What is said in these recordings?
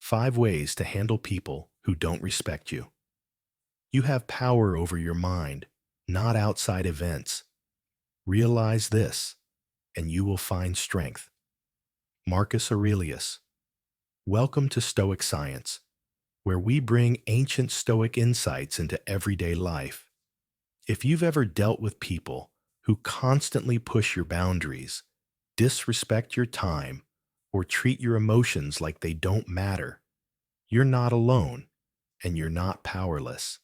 5 ways to handle people who don't respect you. You have power over your mind, not outside events. Realize this, and you will find strength. Marcus Aurelius. Welcome to Stoic Science, where we bring ancient Stoic insights into everyday life. If you've ever dealt with people who constantly push your boundaries, disrespect your time, or treat your emotions like they don't matter, you're not alone and you're not powerless.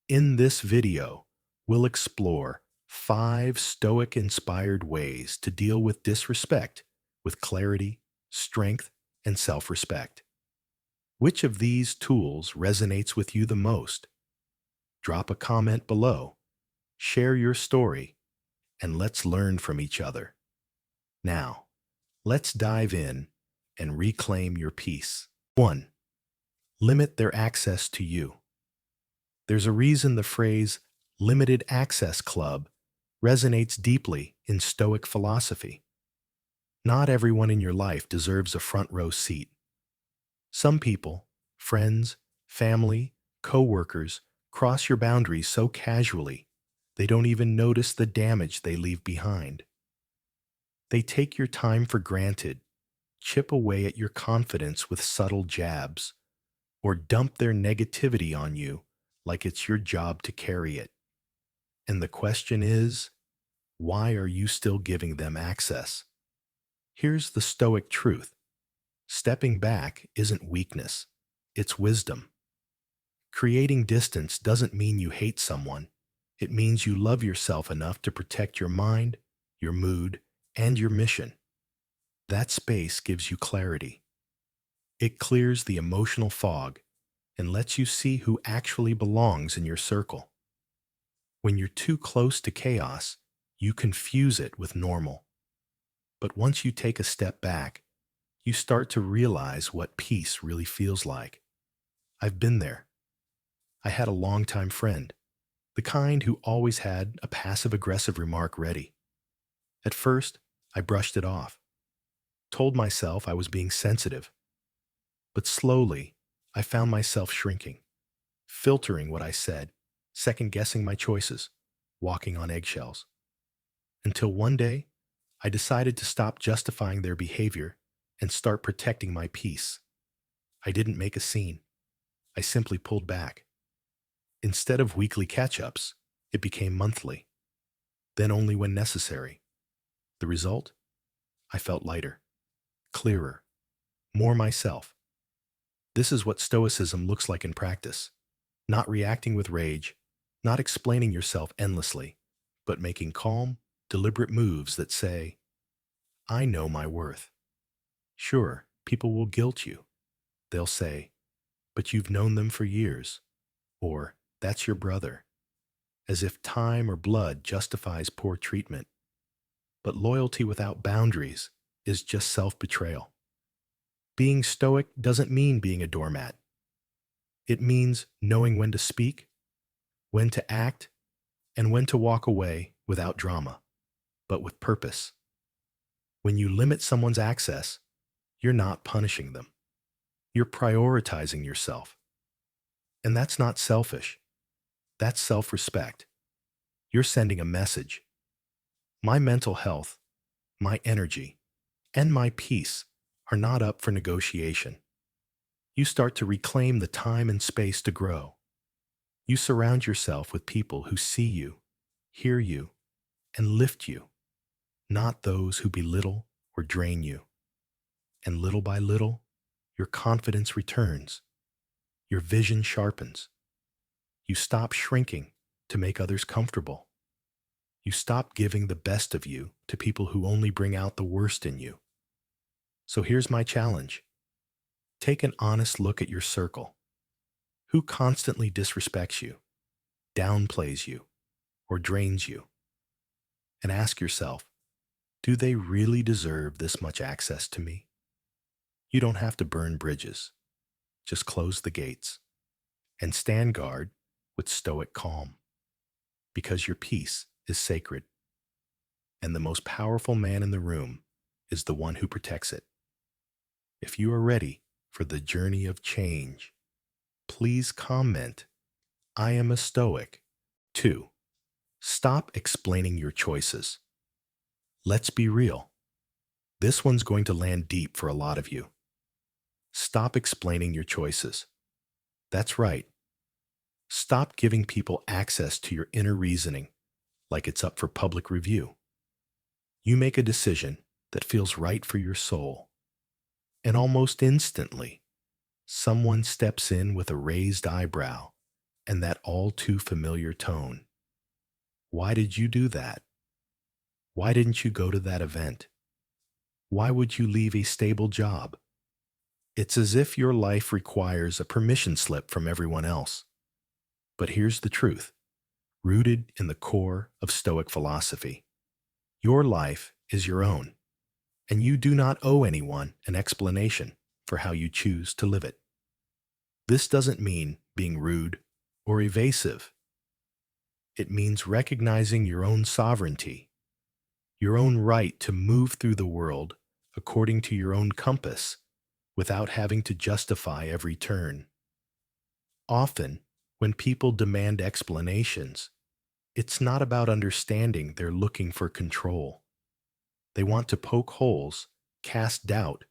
In this video, we'll explore 5 Stoic-inspired ways to deal with disrespect with clarity, strength, and self-respect. Which of these tools resonates with you the most? Drop a comment below, share your story, and let's learn from each other. Now, let's dive in and reclaim your peace. 1. Limit their access to you. There's a reason the phrase limited access club resonates deeply in Stoic philosophy. Not everyone in your life deserves a front row seat. Some people, friends, family, co-workers, cross your boundaries so casually they don't even notice the damage they leave behind. They take your time for granted, chip away at your confidence with subtle jabs, or dump their negativity on you like it's your job to carry it. And the question is, why are you still giving them access? Here's the Stoic truth. Stepping back isn't weakness, it's wisdom. Creating distance doesn't mean you hate someone. It means you love yourself enough to protect your mind, your mood, and your mission. That space gives you clarity. It clears the emotional fog and lets you see who actually belongs in your circle. When you're too close to chaos, you confuse it with normal. But once you take a step back, you start to realize what peace really feels like. I've been there. I had a longtime friend, the kind who always had a passive-aggressive remark ready. At first, I brushed it off, told myself I was being sensitive. But slowly, I found myself shrinking, filtering what I said, second-guessing my choices, walking on eggshells. Until one day, I decided to stop justifying their behavior and start protecting my peace. I didn't make a scene. I simply pulled back. Instead of weekly catch-ups, it became monthly, then only when necessary. The result? I felt lighter, clearer, more myself. This is what Stoicism looks like in practice. Not reacting with rage, not explaining yourself endlessly, but making calm, deliberate moves that say, I know my worth. Sure, people will guilt you. They'll say, but you've known them for years. Or, that's your brother. As if time or blood justifies poor treatment. But loyalty without boundaries is just self-betrayal. Being stoic doesn't mean being a doormat. It means knowing when to speak, when to act, and when to walk away without drama, but with purpose. When you limit someone's access, you're not punishing them. You're prioritizing yourself. And that's not selfish. That's self-respect. You're sending a message. My mental health, my energy, and my peace are not up for negotiation. You start to reclaim the time and space to grow. You surround yourself with people who see you, hear you, and lift you, not those who belittle or drain you. And little by little, your confidence returns. Your vision sharpens. You stop shrinking to make others comfortable. You stop giving the best of you to people who only bring out the worst in you. So here's my challenge. Take an honest look at your circle. Who constantly disrespects you, downplays you, or drains you? And ask yourself, do they really deserve this much access to me? You don't have to burn bridges. Just close the gates and stand guard with stoic calm. Because your peace is sacred, and the most powerful man in the room is the one who protects it. If you are ready for the journey of change. Please comment, I am a Stoic. 2. Stop explaining your choices. Let's be real. This one's going to land deep for a lot of you. Stop explaining your choices. That's right. Stop giving people access to your inner reasoning like it's up for public review. You make a decision that feels right for your soul, and almost instantly, someone steps in with a raised eyebrow and that all too familiar tone. Why did you do that? Why didn't you go to that event? Why would you leave a stable job? It's as if your life requires a permission slip from everyone else. But here's the truth, rooted in the core of Stoic philosophy. Your life is your own, and you do not owe anyone an explanation for how you choose to live it. This doesn't mean being rude or evasive. It means recognizing your own sovereignty, your own right to move through the world according to your own compass without having to justify every turn. Often, when people demand explanations, it's not about understanding, they're looking for control. They want to poke holes, cast doubt,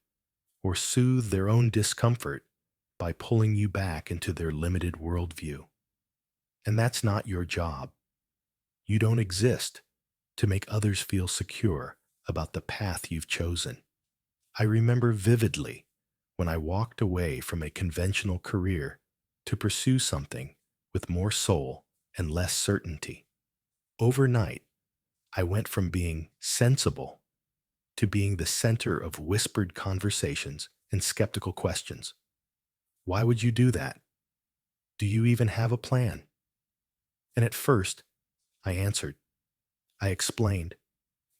or soothe their own discomfort by pulling you back into their limited worldview. And that's not your job. You don't exist to make others feel secure about the path you've chosen. I remember vividly when I walked away from a conventional career to pursue something with more soul and less certainty. Overnight, I went from being sensible to being the center of whispered conversations and skeptical questions. Why would you do that? Do you even have a plan? And at first, I answered. I explained.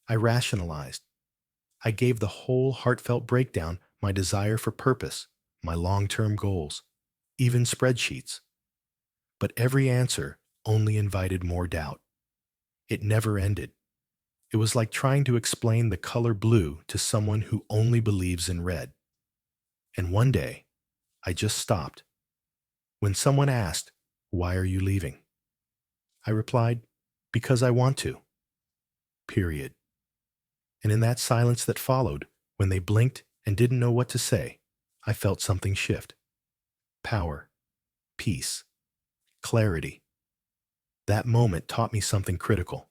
I rationalized. I gave the whole heartfelt breakdown, my desire for purpose, my long-term goals, even spreadsheets. But every answer only invited more doubt. It never ended. It was like trying to explain the color blue to someone who only believes in red. And one day, I just stopped. When someone asked, "Why are you leaving?" I replied, "Because I want to." Period. And in that silence that followed, when they blinked and didn't know what to say, I felt something shift. Power, peace, clarity. That moment taught me something critical.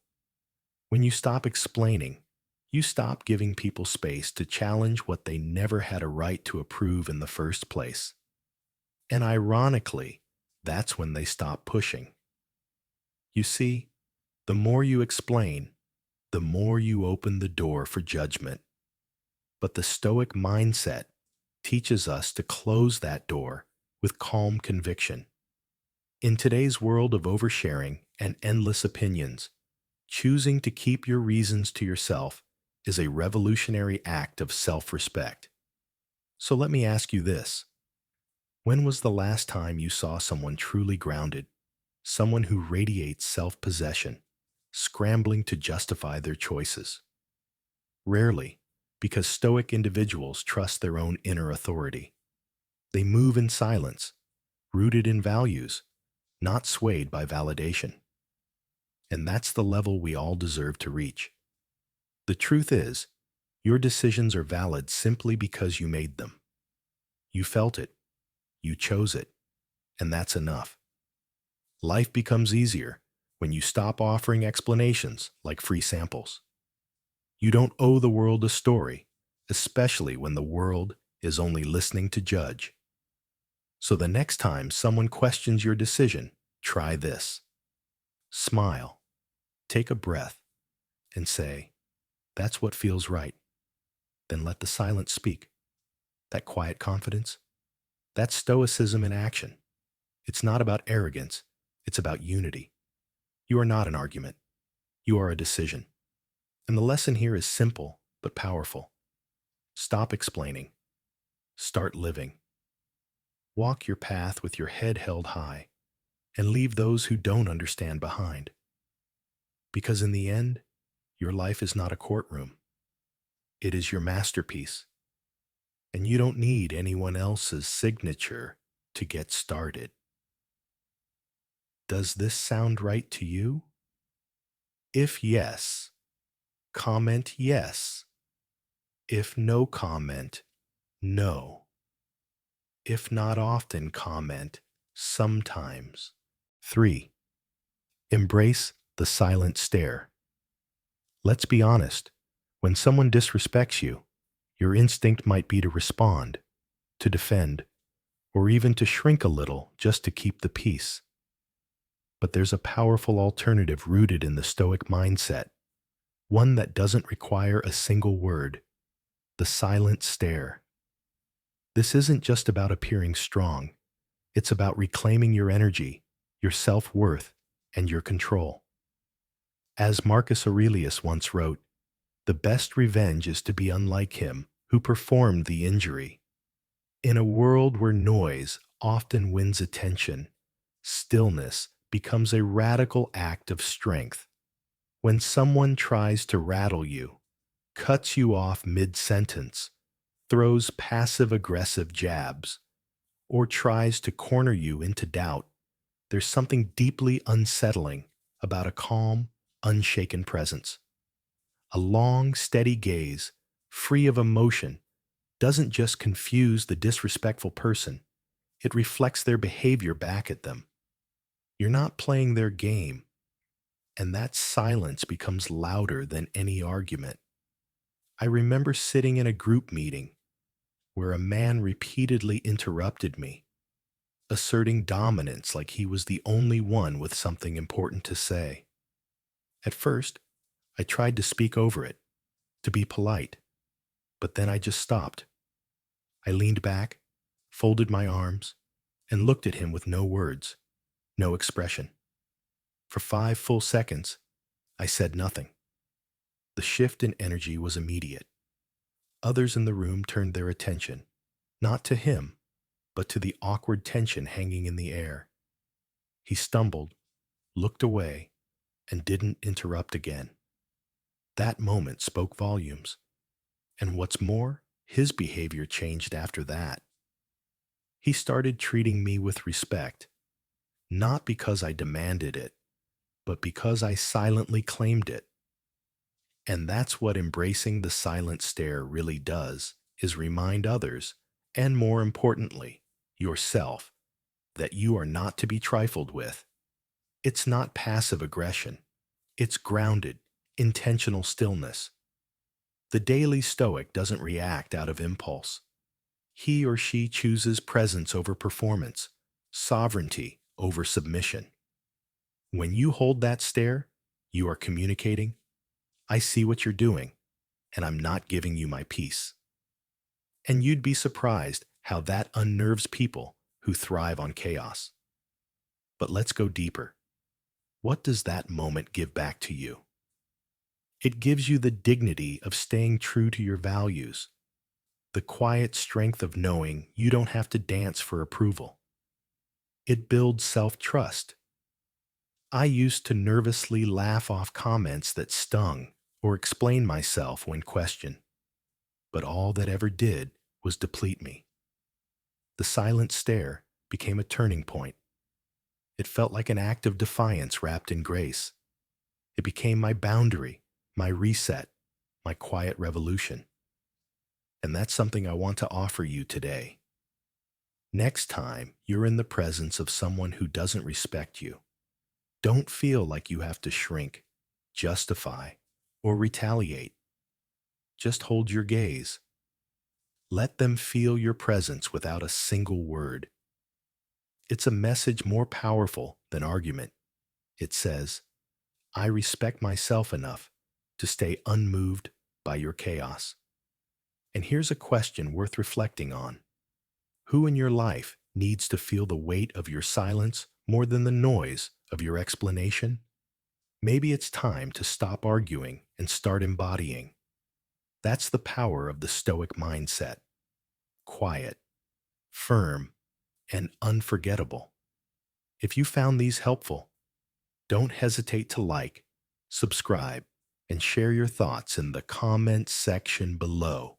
When you stop explaining, you stop giving people space to challenge what they never had a right to approve in the first place. And ironically, that's when they stop pushing. You see, the more you explain, the more you open the door for judgment. But the Stoic mindset teaches us to close that door with calm conviction. In today's world of oversharing and endless opinions, choosing to keep your reasons to yourself is a revolutionary act of self-respect. So let me ask you this. When was the last time you saw someone truly grounded, someone who radiates self-possession, scrambling to justify their choices? Rarely, because Stoic individuals trust their own inner authority. They move in silence, rooted in values, not swayed by validation. And that's the level we all deserve to reach. The truth is, your decisions are valid simply because you made them. You felt it, you chose it, and that's enough. Life becomes easier when you stop offering explanations like free samples. You don't owe the world a story, especially when the world is only listening to judge. So the next time someone questions your decision, try this. Smile, take a breath, and say, "That's what feels right." Then let the silence speak. That quiet confidence, that's Stoicism in action. It's not about arrogance, it's about unity. You are not an argument. You are a decision. And the lesson here is simple but powerful. Stop explaining. Start living. Walk your path with your head held high and leave those who don't understand behind. Because in the end, your life is not a courtroom. It is your masterpiece. and you don't need anyone else's signature to get started. Does this sound right to you? If yes, comment yes. If no comment, no. If not often, comment sometimes. 3. Embrace the silent stare. Let's be honest. When someone disrespects you, your instinct might be to respond, to defend, or even to shrink a little just to keep the peace. But there's a powerful alternative rooted in the Stoic mindset, one that doesn't require a single word: the silent stare. This isn't just about appearing strong. It's about reclaiming your energy, your self-worth, and your control. As Marcus Aurelius once wrote, "The best revenge is to be unlike him who performed the injury." In a world where noise often wins attention, stillness becomes a radical act of strength. When someone tries to rattle you, cuts you off mid-sentence, throws passive-aggressive jabs, or tries to corner you into doubt, there's something deeply unsettling about a calm, unshaken presence. A long, steady gaze, free of emotion, doesn't just confuse the disrespectful person, it reflects their behavior back at them. You're not playing their game, and that silence becomes louder than any argument. I remember sitting in a group meeting where a man repeatedly interrupted me, asserting dominance like he was the only one with something important to say. At first, I tried to speak over it, to be polite, but then I just stopped. I leaned back, folded my arms, and looked at him with no words, no expression. For 5 full seconds, I said nothing. The shift in energy was immediate. Others in the room turned their attention, not to him, but to the awkward tension hanging in the air. He stumbled, looked away, and didn't interrupt again. That moment spoke volumes. And what's more, his behavior changed after that. He started treating me with respect, not because I demanded it, but because I silently claimed it. And that's what embracing the silent stare really does, is remind others, and more importantly, yourself, that you are not to be trifled with. It's not passive aggression. It's grounded, intentional stillness. The daily Stoic doesn't react out of impulse. He or she chooses presence over performance, sovereignty over submission. When you hold that stare, you are communicating, "I see what you're doing, and I'm not giving you my peace." And you'd be surprised how that unnerves people who thrive on chaos. But let's go deeper. What does that moment give back to you? It gives you the dignity of staying true to your values, the quiet strength of knowing you don't have to dance for approval. It builds self-trust. I used to nervously laugh off comments that stung or explain myself when questioned, but all that ever did was deplete me. The silent stare became a turning point. It felt like an act of defiance wrapped in grace. It became my boundary, my reset, my quiet revolution. And that's something I want to offer you today. Next time you're in the presence of someone who doesn't respect you, don't feel like you have to shrink, justify, or retaliate. Just hold your gaze. Let them feel your presence without a single word. It's a message more powerful than argument. It says, "I respect myself enough to stay unmoved by your chaos." And here's a question worth reflecting on. Who in your life needs to feel the weight of your silence more than the noise of your explanation? Maybe it's time to stop arguing and start embodying. That's the power of the Stoic mindset. Quiet, firm, and unforgettable. If you found these helpful, don't hesitate to like, subscribe, and share your thoughts in the comments section below.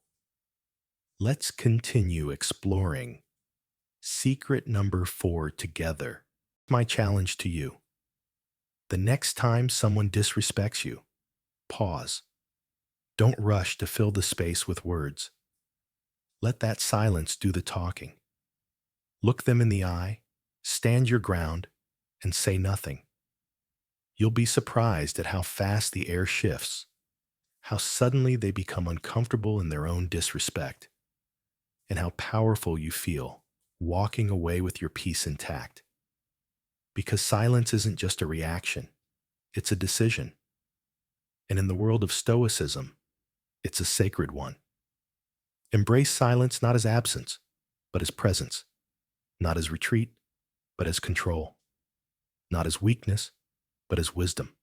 Let's continue exploring secret number 4 together. My challenge to you. The next time someone disrespects you, pause. Don't rush to fill the space with words. Let that silence do the talking. Look them in the eye, stand your ground, and say nothing. You'll be surprised at how fast the air shifts, how suddenly they become uncomfortable in their own disrespect, and how powerful you feel walking away with your peace intact. Because silence isn't just a reaction, it's a decision. And in the world of Stoicism, it's a sacred one. Embrace silence not as absence, but as presence, not as retreat, but as control, not as weakness, but as wisdom.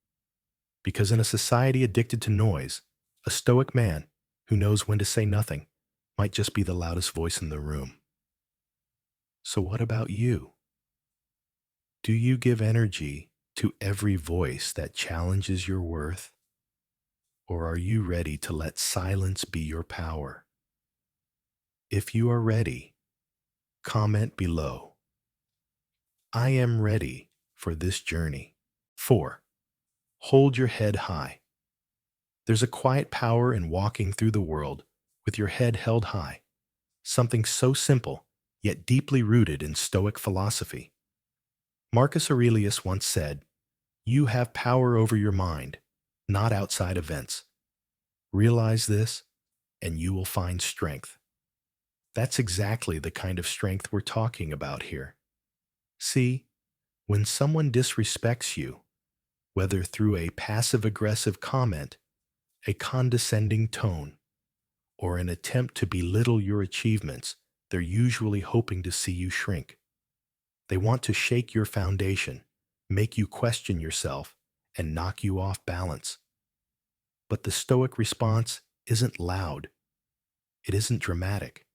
Because in a society addicted to noise, a stoic man who knows when to say nothing might just be the loudest voice in the room. So what about you? Do you give energy to every voice that challenges your worth? Or are you ready to let silence be your power? If you are ready, comment below. I am ready for this journey. 4. Hold your head high. There's a quiet power in walking through the world with your head held high, something so simple yet deeply rooted in Stoic philosophy. Marcus Aurelius once said, "You have power over your mind, not outside events. Realize this, and you will find strength." That's exactly the kind of strength we're talking about here. See, when someone disrespects you, whether through a passive-aggressive comment, a condescending tone, or an attempt to belittle your achievements, they're usually hoping to see you shrink. They want to shake your foundation, make you question yourself, and knock you off balance. But the Stoic response isn't loud. It isn't dramatic.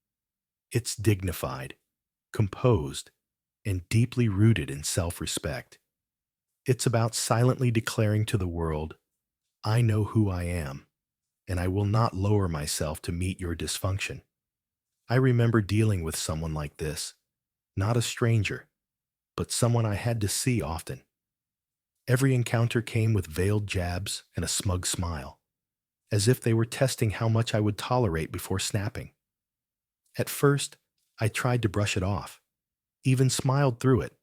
It's dignified, composed, and deeply rooted in self-respect. It's about silently declaring to the world, "I know who I am, and I will not lower myself to meet your dysfunction." I remember dealing with someone like this, not a stranger, but someone I had to see often. Every encounter came with veiled jabs and a smug smile, as if they were testing how much I would tolerate before snapping. At first, I tried to brush it off, even smiled through it,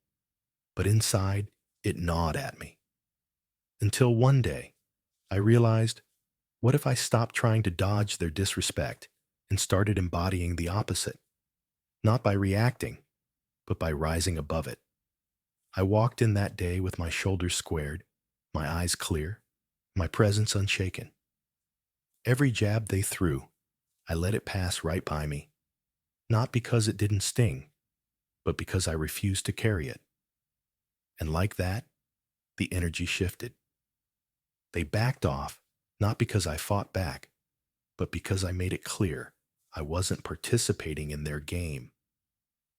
but inside, it gnawed at me. Until one day, I realized, what if I stopped trying to dodge their disrespect and started embodying the opposite? Not by reacting, but by rising above it. I walked in that day with my shoulders squared, my eyes clear, my presence unshaken. Every jab they threw, I let it pass right by me, not because it didn't sting, but because I refused to carry it. And like that, the energy shifted. They backed off, not because I fought back, but because I made it clear I wasn't participating in their game.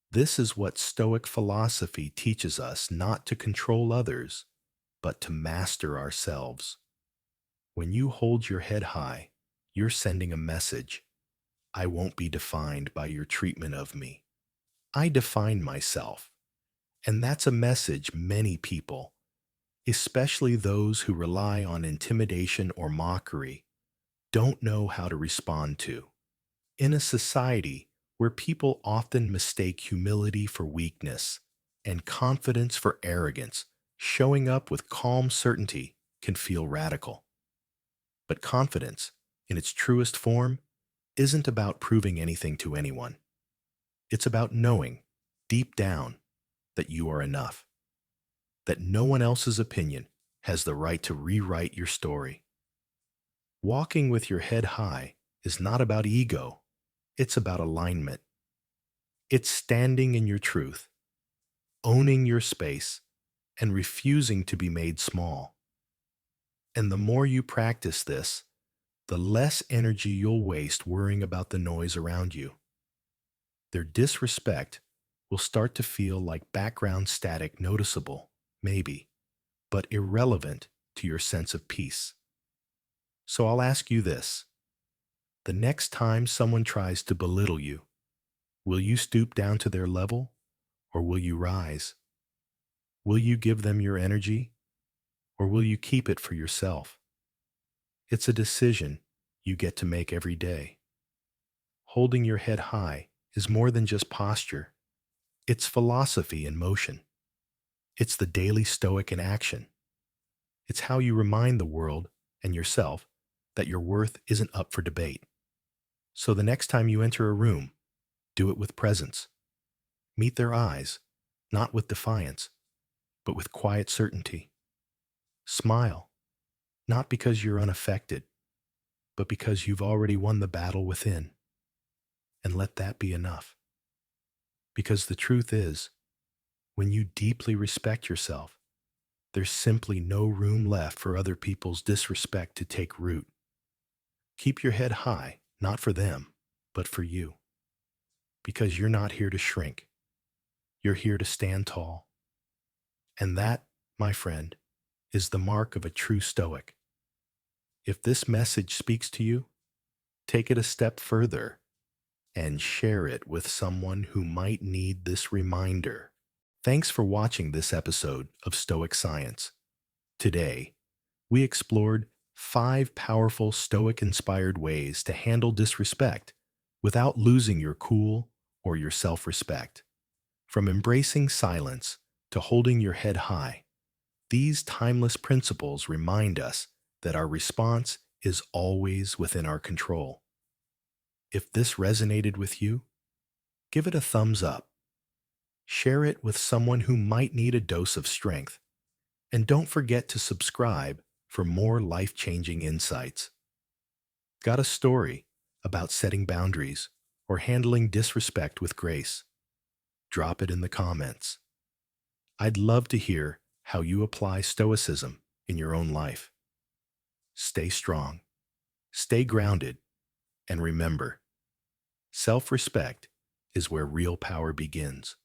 This is what Stoic philosophy teaches us: not to control others, but to master ourselves. When you hold your head high, you're sending a message. I won't be defined by your treatment of me. I define myself. And that's a message many people, especially those who rely on intimidation or mockery, don't know how to respond to. In a society where people often mistake humility for weakness and confidence for arrogance, showing up with calm certainty can feel radical. But confidence, in its truest form, isn't about proving anything to anyone. It's about knowing, deep down, that you are enough, that no one else's opinion has the right to rewrite your story. Walking with your head high is not about ego, it's about alignment. It's standing in your truth, owning your space, and refusing to be made small. And the more you practice this, the less energy you'll waste worrying about the noise around you. Their disrespect will start to feel like background static, noticeable, maybe, but irrelevant to your sense of peace. So I'll ask you this: The next time someone tries to belittle you, will you stoop down to their level or will you rise? Will you give them your energy or will you keep it for yourself? It's a decision you get to make every day. Holding your head high is more than just posture. It's philosophy in motion. It's the daily Stoic in action. It's how you remind the world and yourself that your worth isn't up for debate. So the next time you enter a room, do it with presence. Meet their eyes, not with defiance, but with quiet certainty. Smile, not because you're unaffected, but because you've already won the battle within. And let that be enough. Because the truth is, when you deeply respect yourself, there's simply no room left for other people's disrespect to take root. Keep your head high, not for them, but for you. Because you're not here to shrink. You're here to stand tall. And that, my friend, is the mark of a true Stoic. If this message speaks to you, take it a step further and share it with someone who might need this reminder. Thanks for watching this episode of Stoic Science. Today, we explored 5 powerful Stoic-inspired ways to handle disrespect without losing your cool or your self-respect. From embracing silence to holding your head high, these timeless principles remind us that our response is always within our control. If this resonated with you, give it a thumbs up. Share it with someone who might need a dose of strength. And don't forget to subscribe for more life-changing insights. Got a story about setting boundaries or handling disrespect with grace? Drop it in the comments. I'd love to hear how you apply Stoicism in your own life. Stay strong, stay grounded, and remember, self-respect is where real power begins.